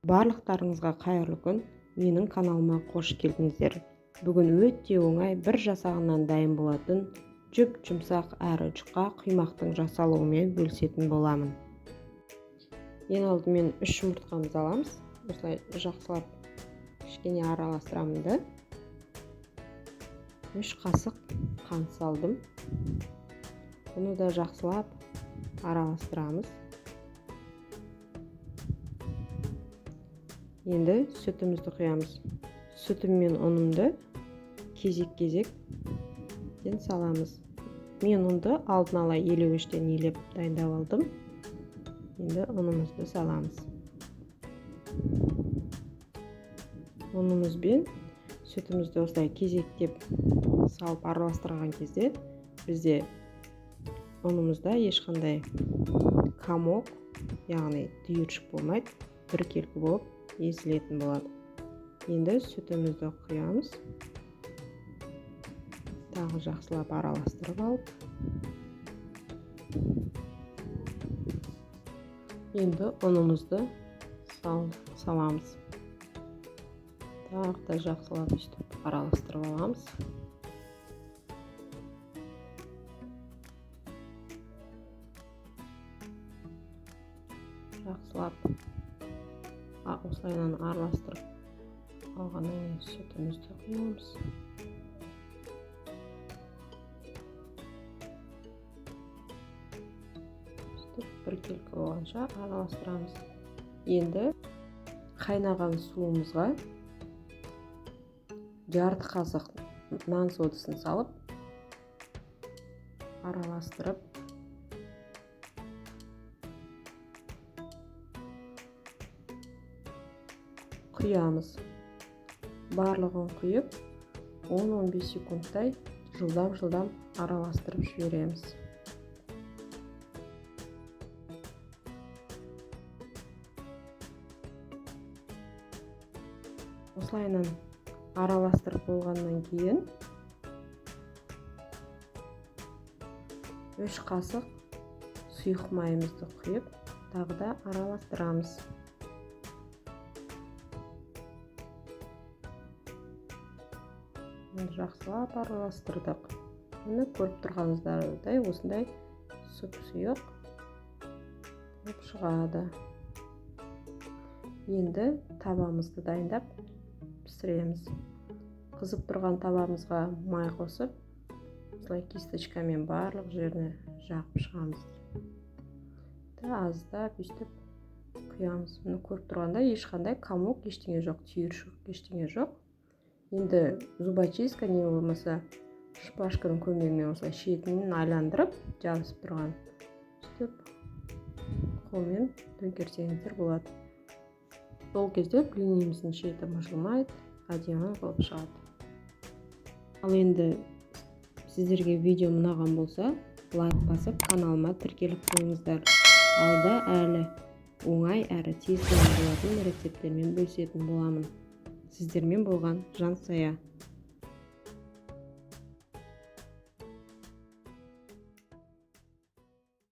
Барлықтарыңызға қайырлы күн. Менің каналыма қош келдіңіздер. Бүгін өте оңай бір жасағаннан дайын болатын жүп-жұмсақ әрі жұқа құймақтың жасалуымен бөлісетін боламын. Ең алдымен 3 жұмыртқамызды аламыз. Осылай жақсылап кішкене араластырамын да. 3 қасық қант салдым. Бұны да жақсылап араластырамыз. Енді сүтімізді құямыз. Сүтім мен ұнымды кезек-кезектен саламыз. Мен ұнды алдын ала елеуіштен елеп дайындап алдым. Енді ұнымызды саламыз. Ұнымыз бен сүтімізді осылай кезектеп салып араластырған кезде бізде ұнымызда ешқандай комок, яғни түйіршік болмайды, біркелкі болып езілетін болады. Енді сүтімізді құямыз. Тағы жақсылап араластырып алып. Енді ұнымызды саламыз. Тағы да жақсылап араластырып аламыз. Жақсылап осылайынан араластырып алғаннан кейін сүтімізді құямыз. Біркелкі болғанша араластырамыз. Енді қайнаған суымызға жарты қасық нан содасын салып араластырып құямыз. Барлығын құйып 10-15 секундтай жылдам араластырып жібереміз. Осылайынан араластырып болғаннан кейін 3 қасық сұйық майымызды құйып, тағы да араластырамыз. Жақсылап араластырдық. Мұны көріп тұрғаныңыздай осындай сұп-сұйық болып шығады. Енді табамызды дайындап пісіреміз. Қызып тұрған табамызға май қосып, осылай кисточкамен барлық жеріне жағып шығамыз. Аздап құямыз. Мұны көріп тұрғанда ешқандай комок ештеңе жоқ, түйіршік ештеңе жоқ. Енді зубочистка не болмаса шпажканың көмегімен осылай шетінен айландырып, жабысып тұрған қолмен төңкерсеңіздер болады. Сол кезде блиніміздің шеті мыжылмайды, әдемі болып шығады. Ал енді сіздерге видео ұнаған болса, лайк басып, каналыма тіркеліп қойыңыздар. Алда әлі оңай әрі тез болатын рецепттермен бөлісетін боламын. Сіздермен болған Жансая.